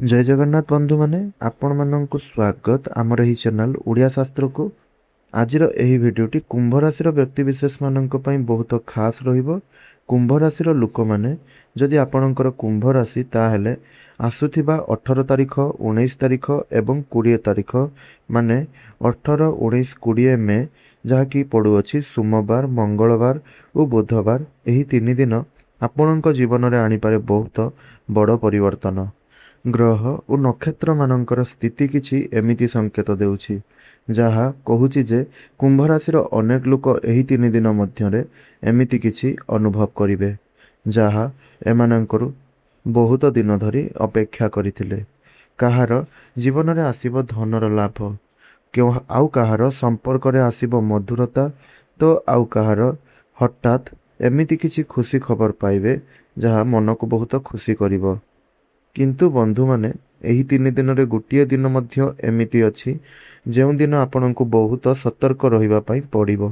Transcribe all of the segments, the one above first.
जय जगन्नाथ बंधु माने आपण मानक स्वागत आमर ही चैनल ओडिया शास्त्र को। आजिर एही भिडियोटी कुंभ राशि व्यक्ति विशेष मानक पई बहुत खास रहिबो। कुंभ राशि लोक माने जदि आपणकर कुंभ राशि ताहेले आसुथिबा 18 तारिख 19 तारिख एवं 20 तारिख माने 18 19 20 मे जहाँकि पड़ुअछि सोमवार मंगलवार और बुधवार। एही 3 दिन आपणक जीवन में आनीपारे बहुत बड़ परिवर्तन। ग्रह और नक्षत्र मानकर स्थिति किछि एमिति संकेत देउछि जहा कहूछि जे कुंभ राशि अनेक लोक एही 3 दिन मध्यरे एमिति किछि अनुभव करिवे जहा एमानंकर बहुत दिन धरी अपेक्षा करिथिले। कहार जीवन में आसीबो धनर लाभ, क्यों आउ कहार संपर्क रे आसीबो मधुरता, तो आउ कहार हठात एमिति किछि खुशी खबर पाइबे जहा मन को बहुत खुशी करिवो। किंतु बंधु माने एही 3 दिन रे गोटिए दिन मध्य एमिति अछि जेउ दिन आपन को बहुत सतर्क रहिबा पई पड़िबो,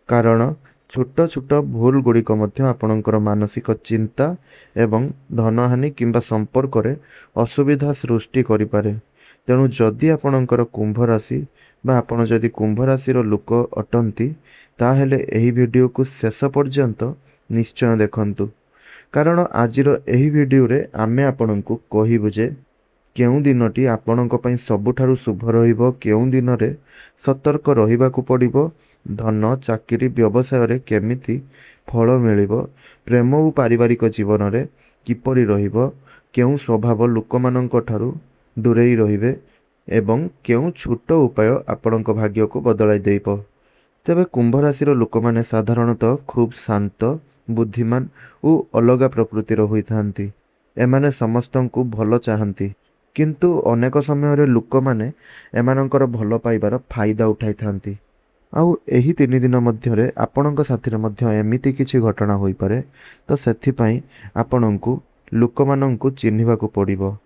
कारण छोट छोट भूल गुड़िक मध्य आपणकर मानसिक चिंता एवं धनहानि किंबा संपर्क रे असुविधा सृष्टि करि पारे। तेणु जदि आपणकर कुंभ राशि बा आपण जदि कुंभ राशि लोक अटंती ताहेले एही वीडियो को शेष पर्यंत निश्चय देखंतु, कारण आजिर एही वीडियो रे आमे आपनकु कहिबु जे केउं दिनटी आपणक पई सबुठारु शुभ रहिबो, केउं दिन रे सतर्क रहिबाकु पड़िबो, धन चाकरी व्यवसाय रे केमिति फल मिलिबो, प्रेम और पारिवारिक जीवन रे किपरि रहिबो, केउं स्वभाव लोकमानंक ठारु दूरेई रहिबे एवं केउं छोट उपाय आपणक भाग्य को बदलाई देइबो। तेबे कुंभ राशि लोक माने साधारणतः खूब शांत, बुद्धिमान और अलगा प्रकृतिर होइथांती। एमाने समस्तंकु भलो चाहंती, किंतु अनेक समय रे लोक माने एमानंकर भलो पाइबार फायदा उठाई थांती। आउ एही 3 दिन मध्यरे आपणक साथीरे मध्य एमिति किछि घटना होई पारे, तो सेथि पई आपणंकु लोकमानंकु चिन्हिबाकु पड़िबो।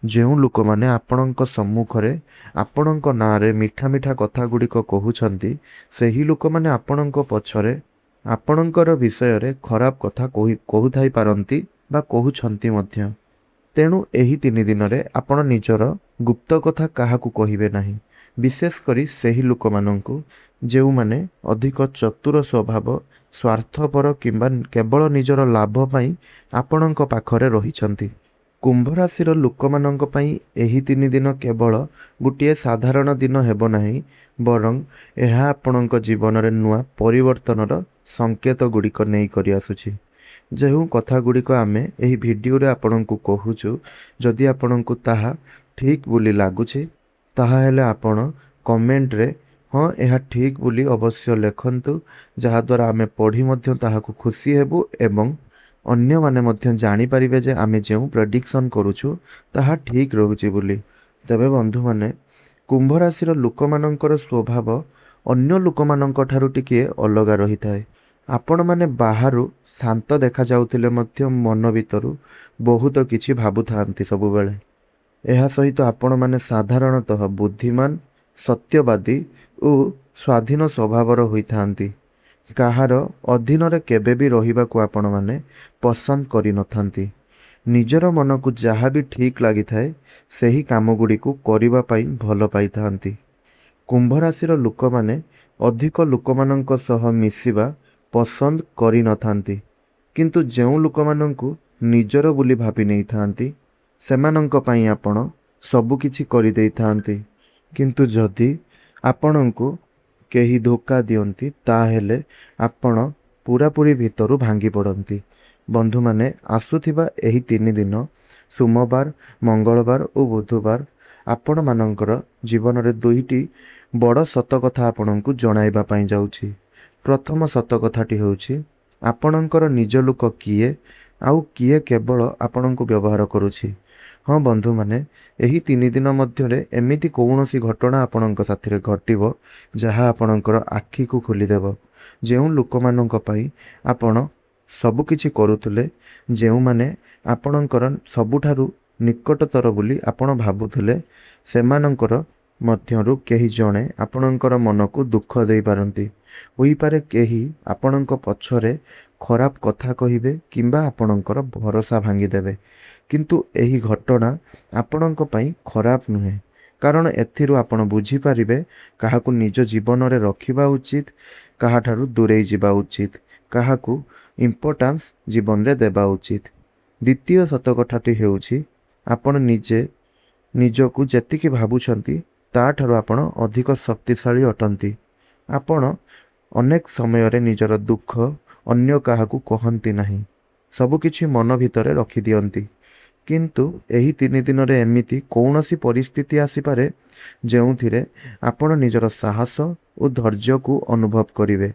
जेउ लोक माने आपणक सम्मुखरे आपणक नारे मिठा मिठा कथा गुड़िक कहउछंती, सेही लोक माने आपणक पछरे आपणकर विषय रे खराब कथा कहउथाई पारंती बा कहउछंती मध्य। तेणु एही 3 दिन रे आपण निजर गुप्त कथा काहाकू कहिबे नाही, विशेष करी सेही लोक मानंकु जेउ माने अधिक चतुर स्वभाव, स्वार्थपर किंबा केवल निजर लाभ पई आपणक पाखरे रहिछंती। कुंभ राशि लोक मानंक पई एही 3 दिन केवल गोटे साधारण दिन हेबो नाही, बरं एहा आपणक जीवन रे नुआ परिवर्तनर संकेत गुड़िक नहीं करि आसुछि। जेहु कथा गुड़िक आमे एही वीडियो रे आपणंकु कहूछु, जदि आपणंकु ताहा ठीक बोली लागुछि ताहा हेले आपण कमेंट रे हाँ एहा ठीक बोली अवश्य लेखन्तु, जहा द्वारा आमे पढ़ी मध्य ताहाकु खुशी हेबु एवं अन्य माने मध्य जानी परिबे जे आमे जेउ प्रेडिक्शन करूछु ताहा ठीक रहुछि बोली। तबे बंधु माने कुंभ राशि लोक मानकर स्वभाव अन्य लोक मानक ठारु टिके अलगा रही थाए। आपण माने बाहरु शांत देखा जाउथिले मध्य मन भितरु बहुत किछि भाबु थांती सब बेले। एहा सहित आपण माने साधारणतः बुद्धिमान, सत्यवादी और स्वाधीन स्वभावर होई थांती। काहार अधीन रे केबे भी रहिबाकु आपण माने पसंद करि नथांती। निजर मन को जहाँ भी ठीक लगी थाए सेही काम गुड़ी को करिबा पई भल पाई थांती। कुंभ राशि लोक माने अधिक लोक मानंक सह मिसिबा पसंद करि नथांती, किंतु जेउ लोक मानंकु निजर बोली भाबी नै थांती सेमानंक पई आपण सबु किछि करि देई थांती। किंतु जदि आपणंकु केही धोखा दियंती ताहेले आपण पूरापूरी भितरु भांगी पड़ती। बंधु माने आसुथिबा एही 3 दिन सोमवार, मंगलवार और बुधवार आपण मानंकर जीवन रे दुईटी बड़ सत कथा आपणंकु जणाइबा पई जाउछि। प्रथम सत कथाटी होउछि आपणंकर निज लोक किए आउ किए केवल आपणंकु व्यवहार करूछि। हाँ बंधु माने एही 3 दिन मध्यरे एमिति कौनसी घटना आपणंक साथिरे घटिबो जहा आपणंकर आखि को खोलिदेव। जेउ लोक मानंक पई आपण सब किछि करूथुले, जेउ माने आपणंकर सबुठारु निकटतर बोली आपण भाबुथुले, सेमानंकर ମଧ୍ୟରୁ କେହି ଜଣେ ଆପଣଙ୍କର ମନକୁ ଦୁଃଖ ଦେଇପାରନ୍ତି। ହୋଇପାରେ କେହି ଆପଣଙ୍କ ପଛରେ ଖରାପ କଥା କହିବେ କିମ୍ବା ଆପଣଙ୍କର ଭରସା ଭାଙ୍ଗିଦେବେ। କିନ୍ତୁ ଏହି ଘଟଣା ଆପଣଙ୍କ ପାଇଁ ଖରାପ ନୁହେଁ, କାରଣ ଏଥିରୁ ଆପଣ ବୁଝିପାରିବେ କାହାକୁ ନିଜ ଜୀବନରେ ରଖିବା ଉଚିତ, କାହାଠାରୁ ଦୂରେଇ ଯିବା ଉଚିତ, କାହାକୁ ଇମ୍ପୋର୍ଟାନ୍ସ ଜୀବନରେ ଦେବା ଉଚିତ। ଦ୍ୱିତୀୟ ସତ କଥାଟି ହେଉଛି, ଆପଣ ନିଜକୁ ଯେତିକି ଭାବୁଛନ୍ତି ତାଠାରୁ ଆପଣ ଅଧିକ ଶକ୍ତିଶାଳୀ ଅଟନ୍ତି। ଆପଣ ଅନେକ ସମୟରେ ନିଜର ଦୁଃଖ ଅନ୍ୟ କାହାକୁ କହନ୍ତି ନାହିଁ, ସବୁକିଛି ମନ ଭିତରେ ରଖିଦିଅନ୍ତି। କିନ୍ତୁ ଏହି 3 ଦିନରେ ଏମିତି କୌଣସି ପରିସ୍ଥିତି ଆସିପାରେ ଯେଉଁଥିରେ ଆପଣ ନିଜର ସାହସ ଓ ଧୈର୍ଯ୍ୟକୁ ଅନୁଭବ କରିବେ।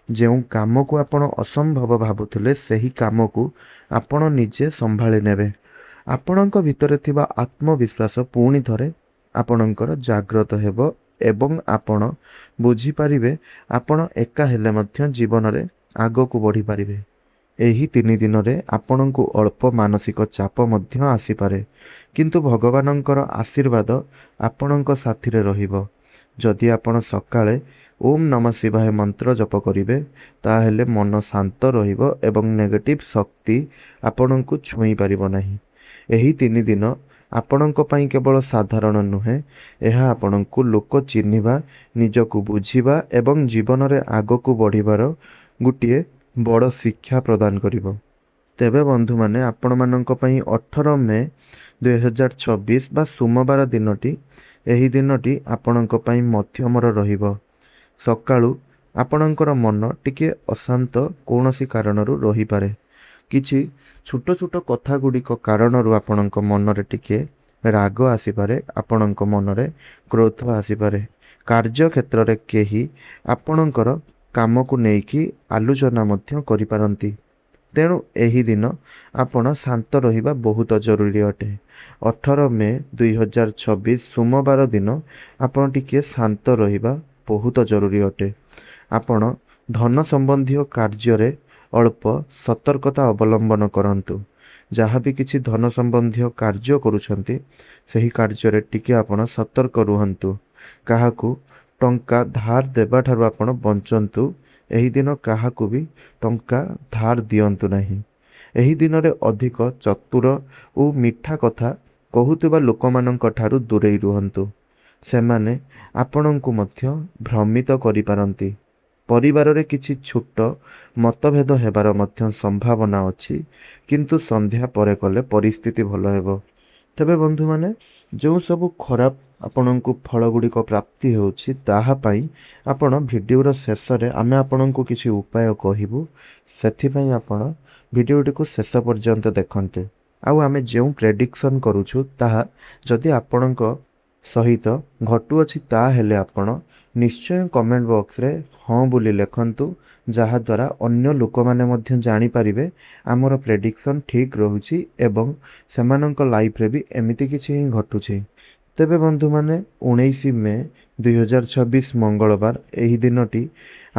ଯେଉଁ କାମକୁ ଆପଣ ଅସମ୍ଭବ ଭାବୁଥିଲେ ସେହି କାମକୁ ଆପଣ ନିଜେ ସମ୍ଭାଳି ନେବେ। ଆପଣଙ୍କ ଭିତରେ ଥିବା ଆତ୍ମବିଶ୍ୱାସ ପୁଣି ଥରେ ଆପଣଙ୍କର ଜାଗ୍ରତ ହେବ ଏବଂ ଆପଣ ବୁଝିପାରିବେ ଆପଣ ଏକା ହେଲେ ମଧ୍ୟ ଜୀବନରେ ଆଗକୁ ବଢ଼ିପାରିବେ। ଏହି 3 ଦିନରେ ଆପଣଙ୍କୁ ଅଳ୍ପ ମାନସିକ ଚାପ ମଧ୍ୟ ଆସିପାରେ, କିନ୍ତୁ ଭଗବାନଙ୍କର ଆଶୀର୍ବାଦ ଆପଣଙ୍କ ସାଥିରେ ରହିବ। ଯଦି ଆପଣ ସକାଳେ ଓମ୍ ନମଃ ଶିବାୟ ମନ୍ତ୍ର ଜପ କରିବେ, ତାହେଲେ ମନ ଶାନ୍ତ ରହିବ ଏବଂ ନେଗେଟିଭ୍ ଶକ୍ତି ଆପଣଙ୍କୁ ଛୁଇଁ ପାରିବ ନାହିଁ। ଏହି 3 ଦିନ ଆପଣଙ୍କ ପାଇଁ କେବଳ ସାଧାରଣ ନୁହେଁ, ଏହା ଆପଣଙ୍କୁ ଲୋକ ଚିହ୍ନିବା, ନିଜକୁ ବୁଝିବା ଏବଂ ଜୀବନରେ ଆଗକୁ ବଢ଼ିବାର ଗୋଟିଏ ବଡ଼ ଶିକ୍ଷା ପ୍ରଦାନ କରିବ। ତେବେ ବନ୍ଧୁମାନେ, ଆପଣମାନଙ୍କ ପାଇଁ 18 ମେ 2024 ବା ସୋମବାର ଦିନଟି, ଏହି ଦିନଟି ଆପଣଙ୍କ ପାଇଁ ମଧ୍ୟମର ରହିବ। ସକାଳୁ ଆପଣଙ୍କର ମନ ଟିକେ ଅଶାନ୍ତ କୌଣସି କାରଣରୁ ରହିପାରେ। କିଛି ଛୋଟ ଛୋଟ କଥା ଗୁଡ଼ିକ କାରଣରୁ ଆପଣଙ୍କ ମନରେ ଟିକେ ରାଗ ଆସିପାରେ, ଆପଣଙ୍କ ମନରେ କ୍ରୋଧ ଆସିପାରେ। କାର୍ଯ୍ୟକ୍ଷେତ୍ରରେ କେହି ଆପଣଙ୍କର କାମକୁ ନେଇକି ଆଲୋଚନା ମଧ୍ୟ କରିପାରନ୍ତି। ତେଣୁ ଏହି ଦିନ ଆପଣ ଶାନ୍ତ ରହିବା ବହୁତ ଜରୁରୀ ଅଟେ। 18 ମେ 2024 ସୋମବାର ଦିନ ଆପଣ ଟିକିଏ ଶାନ୍ତ ରହିବା ବହୁତ ଜରୁରୀ ଅଟେ। ଆପଣ ଧନ ସମ୍ବନ୍ଧୀୟ କାର୍ଯ୍ୟରେ ଅଳ୍ପ ସତର୍କତା ଅବଲମ୍ବନ କରନ୍ତୁ। ଯାହା ବି କିଛି ଧନ ସମ୍ବନ୍ଧୀୟ କାର୍ଯ୍ୟ କରୁଛନ୍ତି, ସେହି କାର୍ଯ୍ୟରେ ଟିକେ ଆପଣ ସତର୍କ ରୁହନ୍ତୁ। କାହାକୁ ଟଙ୍କା ଧାର ଦେବାଠାରୁ ଆପଣ ବଞ୍ଚନ୍ତୁ। ଏହି ଦିନ କାହାକୁ ବି ଟଙ୍କା ଧାର ଦିଅନ୍ତୁ ନାହିଁ। ଏହି ଦିନରେ ଅଧିକ ଚତୁର ଓ ମିଠା କଥା କହୁଥିବା ଲୋକମାନଙ୍କ ଠାରୁ ଦୂରେଇ ରୁହନ୍ତୁ। ସେମାନେ ଆପଣଙ୍କୁ ମଧ୍ୟ ଭ୍ରମିତ କରିପାରନ୍ତି। ପରିବାରରେ କିଛି ଛୋଟ ମତଭେଦ ହେବାର ମଧ୍ୟ ସମ୍ଭାବନା ଅଛି, କିନ୍ତୁ ସନ୍ଧ୍ୟା ପରେ କଲେ ପରିସ୍ଥିତି ଭଲ ହେବ। ତେବେ ବନ୍ଧୁମାନେ, ଯେଉଁ ସବୁ ଖରାପ ଆପଣଙ୍କୁ ଫଳ ଗୁଡ଼ିକ ପ୍ରାପ୍ତି ହେଉଛି, ତାହା ପାଇଁ ଆପଣ ଭିଡ଼ିଓର ଶେଷରେ ଆମେ ଆପଣଙ୍କୁ କିଛି ଉପାୟ କହିବୁ। ସେଥିପାଇଁ ଆପଣ ଭିଡ଼ିଓଟିକୁ ଶେଷ ପର୍ଯ୍ୟନ୍ତ ଦେଖନ୍ତୁ। ଆଉ ଆମେ ଯେଉଁ ପ୍ରେଡ଼ିକ୍ସନ୍ କରୁଛୁ ତାହା ଯଦି ଆପଣଙ୍କ ସହିତ ଘଟୁଅଛି, ତାହେଲେ ଆପଣ ନିଶ୍ଚୟ କମେଣ୍ଟ ବକ୍ସରେ ହଁ ବୋଲି ଲେଖନ୍ତୁ, ଯାହାଦ୍ୱାରା ଅନ୍ୟ ଲୋକମାନେ ମଧ୍ୟ ଜାଣିପାରିବେ ଆମର ପ୍ରେଡ଼ିକ୍ସନ୍ ଠିକ୍ ରହୁଛି ଏବଂ ସେମାନଙ୍କ ଲାଇଫ୍ରେ ବି ଏମିତି କିଛି ହିଁ ଘଟୁଛି। ତେବେ ବନ୍ଧୁମାନେ, 19 ମେ 2024 ମଙ୍ଗଳବାର, ଏହି ଦିନଟି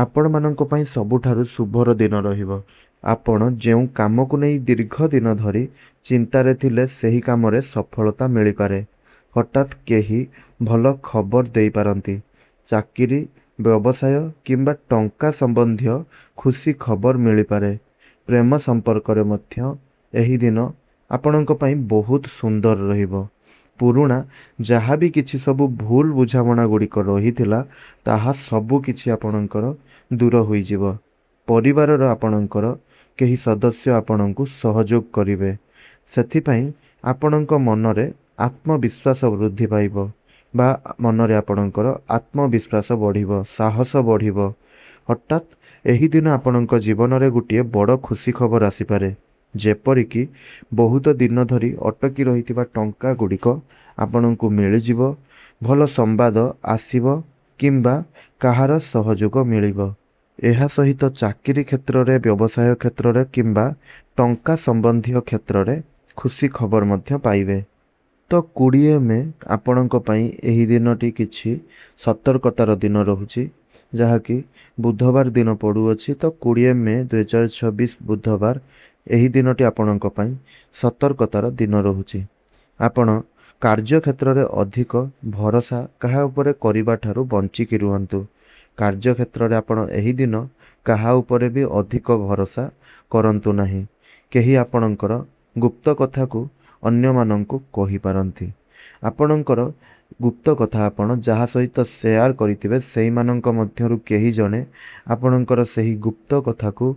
ଆପଣମାନଙ୍କ ପାଇଁ ସବୁଠାରୁ ଶୁଭର ଦିନ ରହିବ। ଆପଣ ଯେଉଁ କାମକୁ ନେଇ ଦୀର୍ଘ ଦିନ ଧରି ଚିନ୍ତାରେ ଥିଲେ, ସେହି କାମରେ ସଫଳତା ମିଳିପାରେ। ହଠାତ୍ କେହି ଭଲ ଖବର ଦେଇପାରନ୍ତି। ଚାକିରି, ବ୍ୟବସାୟ କିମ୍ବା ଟଙ୍କା ସମ୍ବନ୍ଧୀୟ ଖୁସି ଖବର ମିଳିପାରେ। ପ୍ରେମ ସମ୍ପର୍କରେ ମଧ୍ୟ ଏହି ଦିନ ଆପଣଙ୍କ ପାଇଁ ବହୁତ ସୁନ୍ଦର ରହିବ। ପୁରୁଣା ଯାହା ବି କିଛି ସବୁ ଭୁଲ ବୁଝାମଣା ଗୁଡ଼ିକ ରହିଥିଲା, ତାହା ସବୁ କିଛି ଆପଣଙ୍କର ଦୂର ହୋଇଯିବ। ପରିବାରର ଆପଣଙ୍କର କେହି ସଦସ୍ୟ ଆପଣଙ୍କୁ ସହଯୋଗ କରିବେ। ସେଥିପାଇଁ ଆପଣଙ୍କ ମନରେ ଆତ୍ମବିଶ୍ୱାସ ବୃଦ୍ଧି ପାଇବ ବା ମନରେ ଆପଣଙ୍କର ଆତ୍ମବିଶ୍ୱାସ ବଢ଼ିବ, ସାହସ ବଢ଼ିବ। ହଠାତ୍ ଏହି ଦିନ ଆପଣଙ୍କ ଜୀବନରେ ଗୋଟିଏ ବଡ଼ ଖୁସି ଖବର ଆସିପାରେ, ଯେପରିକି ବହୁତ ଦିନ ଧରି ଅଟକି ରହିଥିବା ଟଙ୍କା ଗୁଡ଼ିକ ଆପଣଙ୍କୁ ମିଳିଯିବ, ଭଲ ସମ୍ବାଦ ଆସିବ କିମ୍ବା କାହାର ସହଯୋଗ ମିଳିବ। ଏହା ସହିତ ଚାକିରି କ୍ଷେତ୍ରରେ, ବ୍ୟବସାୟ କ୍ଷେତ୍ରରେ କିମ୍ବା ଟଙ୍କା ସମ୍ବନ୍ଧୀୟ କ୍ଷେତ୍ରରେ ଖୁସି ଖବର ମଧ୍ୟ ପାଇବେ। ତ 20 ମେ ଆପଣଙ୍କ ପାଇଁ ଏହି ଦିନଟି କିଛି ସତର୍କତାର ଦିନ ରହୁଛି, ଯାହାକି ବୁଧବାର ଦିନ ପଡ଼ୁଅଛି। ତ 20 ମେ 2024 ବୁଧବାର, ଏହି ଦିନଟି ଆପଣଙ୍କ ପାଇଁ ସତର୍କତାର ଦିନ ରହୁଛି। ଆପଣ କାର୍ଯ୍ୟକ୍ଷେତ୍ରରେ ଅଧିକ ଭରସା କାହା ଉପରେ କରିବା ଠାରୁ ବଞ୍ଚିକି ରୁହନ୍ତୁ। କାର୍ଯ୍ୟକ୍ଷେତ୍ରରେ ଆପଣ ଏହି ଦିନ କାହା ଉପରେ ବି ଅଧିକ ଭରସା କରନ୍ତୁ ନାହିଁ। କେହି ଆପଣଙ୍କର ଗୁପ୍ତ କଥାକୁ ଅନ୍ୟମାନଙ୍କୁ କହିପାରନ୍ତି। ଆପଣଙ୍କର ଗୁପ୍ତ କଥା ଆପଣ ଯାହା ସହିତ ସେୟାର କରିଥିବେ ସେଇମାନଙ୍କ ମଧ୍ୟରୁ କେହି ଜଣେ ଆପଣଙ୍କର ସେହି ଗୁପ୍ତ କଥାକୁ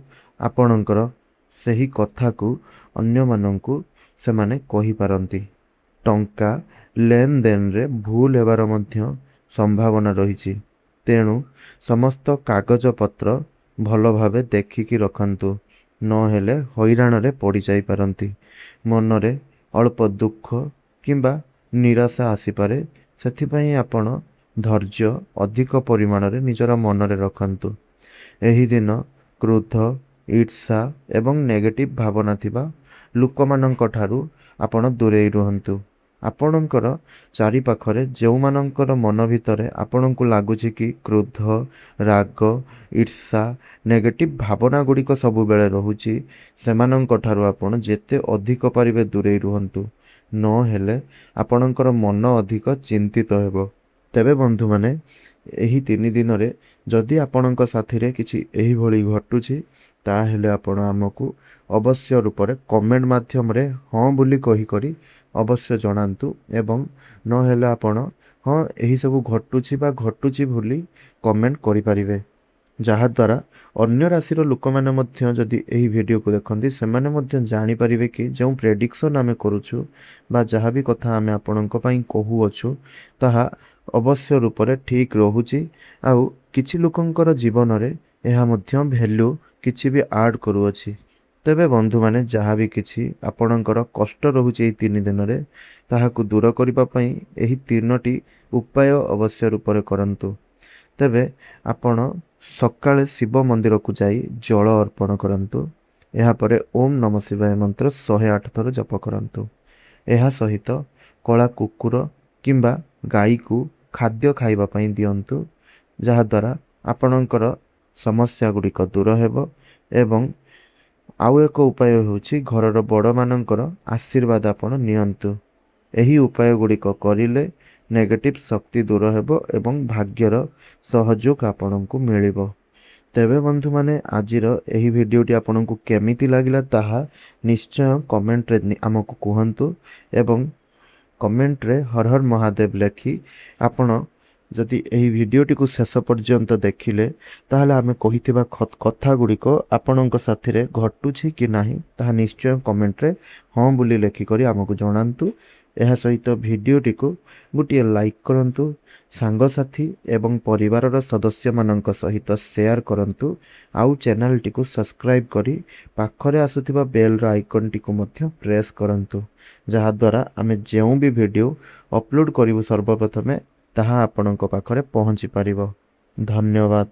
ସେହି କଥାକୁ ଅନ୍ୟମାନଙ୍କୁ ସେମାନେ କହିପାରନ୍ତି। ଟଙ୍କା ଲେନଦେନରେ ଭୁଲ ହେବାର ମଧ୍ୟ ସମ୍ଭାବନା ରହିଛି। ତେଣୁ ସମସ୍ତ କାଗଜପତ୍ର ଭଲ ଭାବେ ଦେଖିକି ରଖନ୍ତୁ, ନହେଲେ ହଇରାଣରେ ପଡ଼ିଯାଇପାରନ୍ତି। ମନରେ ଅଳ୍ପ ଦୁଃଖ କିମ୍ବା ନିରାଶା ଆସିପାରେ, ସେଥିପାଇଁ ଆପଣ ଧୈର୍ଯ୍ୟ ଅଧିକ ପରିମାଣରେ ନିଜର ମନରେ ରଖନ୍ତୁ। ଏହି ଦିନ କ୍ରୋଧ, ଈର୍ଷା ଏବଂ ନେଗେଟିଭ ଭାବନା ଥିବା ଲୋକମାନଙ୍କ ଠାରୁ ଆପଣ ଦୂରେଇ ରୁହନ୍ତୁ। ଆପଣଙ୍କର ଚାରିପାଖରେ ଯେଉଁମାନଙ୍କର ମନ ଭିତରେ ଆପଣଙ୍କୁ ଲାଗୁଛି କି କ୍ରୋଧ, ରାଗ, ଈର୍ଷା, ନେଗେଟିଭ ଭାବନା ଗୁଡ଼ିକ ସବୁବେଳେ ରହୁଛି, ସେମାନଙ୍କ ଠାରୁ ଆପଣ ଯେତେ ଅଧିକ ପାରିବେ ଦୂରେଇ ରୁହନ୍ତୁ, ନହେଲେ ଆପଣଙ୍କର ମନ ଅଧିକ ଚିନ୍ତିତ ହେବ। ତେବେ ବନ୍ଧୁମାନେ, ଏହି 3 ଦିନରେ ଯଦି ଆପଣଙ୍କ ସାଥିରେ କିଛି ଏହିଭଳି ଘଟୁଛି, ତାହେଲେ ଆପଣ ଆମକୁ ଅବଶ୍ୟ ରୂପରେ କମେଣ୍ଟ ମାଧ୍ୟମରେ ହଁ ବୋଲି କହିକରି ଅବଶ୍ୟ ଜଣାନ୍ତୁ। ଏବଂ ନହେଲେ ଆପଣ ହଁ ଏହିସବୁ ଘଟୁଛି ବା ଘଟୁଛି ବୋଲି କମେଣ୍ଟ କରିପାରିବେ, ଯାହାଦ୍ୱାରା ଅନ୍ୟ ରାଶିର ଲୋକମାନେ ମଧ୍ୟ ଯଦି ଏହି ଭିଡ଼ିଓକୁ ଦେଖନ୍ତି ସେମାନେ ମଧ୍ୟ ଜାଣିପାରିବେ କି ଯେଉଁ ପ୍ରେଡ଼ିକ୍ସନ୍ ଆମେ କରୁଛୁ ବା ଯାହା ବି କଥା ଆମେ ଆପଣଙ୍କ ପାଇଁ କହୁଅଛୁ ତାହା ଅବଶ୍ୟ ରୂପରେ ଠିକ୍ ରହୁଛି। ଆଉ କିଛି ଲୋକଙ୍କର ଜୀବନରେ ଏହା ମଧ୍ୟ ଭ୍ୟାଲ୍ୟୁ କିଛି ବି ଆଡ଼୍ କରୁଅଛି। ତେବେ ବନ୍ଧୁମାନେ, ଯାହା ବି କିଛି ଆପଣଙ୍କର କଷ୍ଟ ରହୁଛି ଏହି 3 ଦିନରେ, ତାହାକୁ ଦୂର କରିବା ପାଇଁ ଏହି 3ଟି ଉପାୟ ଅବଶ୍ୟ ରୂପରେ କରନ୍ତୁ। ତେବେ ଆପଣ ସକାଳେ ଶିବ ମନ୍ଦିରକୁ ଯାଇ ଜଳ ଅର୍ପଣ କରନ୍ତୁ। ଏହାପରେ ଓମ୍ ନମଃ ଶିବାୟ ମନ୍ତ୍ର 108 ଥର ଜପ କରନ୍ତୁ। ଏହା ସହିତ କଳା କୁକୁର କିମ୍ବା ଗାଈକୁ ଖାଦ୍ୟ ଖାଇବା ପାଇଁ ଦିଅନ୍ତୁ, ଯାହାଦ୍ୱାରା ଆପଣଙ୍କର ସମସ୍ୟା ଗୁଡ଼ିକ ଦୂର ହେବ। ଏବଂ ଆଉ ଏକ ଉପାୟ ହେଉଛି ଘରର ବଡ଼ମାନଙ୍କର ଆଶୀର୍ବାଦ ଆପଣ ନିଅନ୍ତୁ। ଏହି ଉପାୟ ଗୁଡ଼ିକ କରିଲେ ନେଗେଟିଭ୍ ଶକ୍ତି ଦୂର ହେବ ଏବଂ ଭାଗ୍ୟର ସହଯୋଗ ଆପଣଙ୍କୁ ମିଳିବ। ତେବେ ବନ୍ଧୁମାନେ, ଆଜିର ଏହି ଭିଡ଼ିଓଟି ଆପଣଙ୍କୁ କେମିତି ଲାଗିଲା ତାହା ନିଶ୍ଚୟ କମେଣ୍ଟରେ ଆମକୁ କୁହନ୍ତୁ। ଏବଂ କମେଣ୍ଟରେ ହର ହର ମହାଦେବ ଲେଖି ଆପଣ ଯଦି ଏହି ଭିଡ଼ିଓଟିକୁ ଶେଷ ପର୍ଯ୍ୟନ୍ତ ଦେଖିଲେ, ତାହେଲେ ଆମେ କହିଥିବା କଥା ଗୁଡ଼ିକ ଆପଣଙ୍କ ସାଥିରେ ଘଟୁଛି କି ନାହିଁ ତାହା ନିଶ୍ଚୟ କମେଣ୍ଟରେ ହଁ ବୋଲି ଲେଖିକରି ଆମକୁ ଜଣାନ୍ତୁ। ଏହା ସହିତ ଭିଡ଼ିଓଟିକୁ ଗୋଟିଏ ଲାଇକ୍ କରନ୍ତୁ, ସାଙ୍ଗସାଥି ଏବଂ ପରିବାରର ସଦସ୍ୟମାନଙ୍କ ସହିତ ସେୟାର କରନ୍ତୁ। ଆଉ ଚ୍ୟାନେଲଟିକୁ ସବସ୍କ୍ରାଇବ୍ କରି ପାଖରେ ଆସୁଥିବା ବେଲ୍ର ଆଇକନ୍ଟିକୁ ମଧ୍ୟ ପ୍ରେସ୍ କରନ୍ତୁ, ଯାହାଦ୍ୱାରା ଆମେ ଯେଉଁ ବି ଭିଡ଼ିଓ ଅପଲୋଡ଼ କରିବୁ ସର୍ବପ୍ରଥମେ ତାହା ଆପଣଙ୍କ ପାଖରେ ପହଞ୍ଚି ପାରିବ। ଧନ୍ୟବାଦ।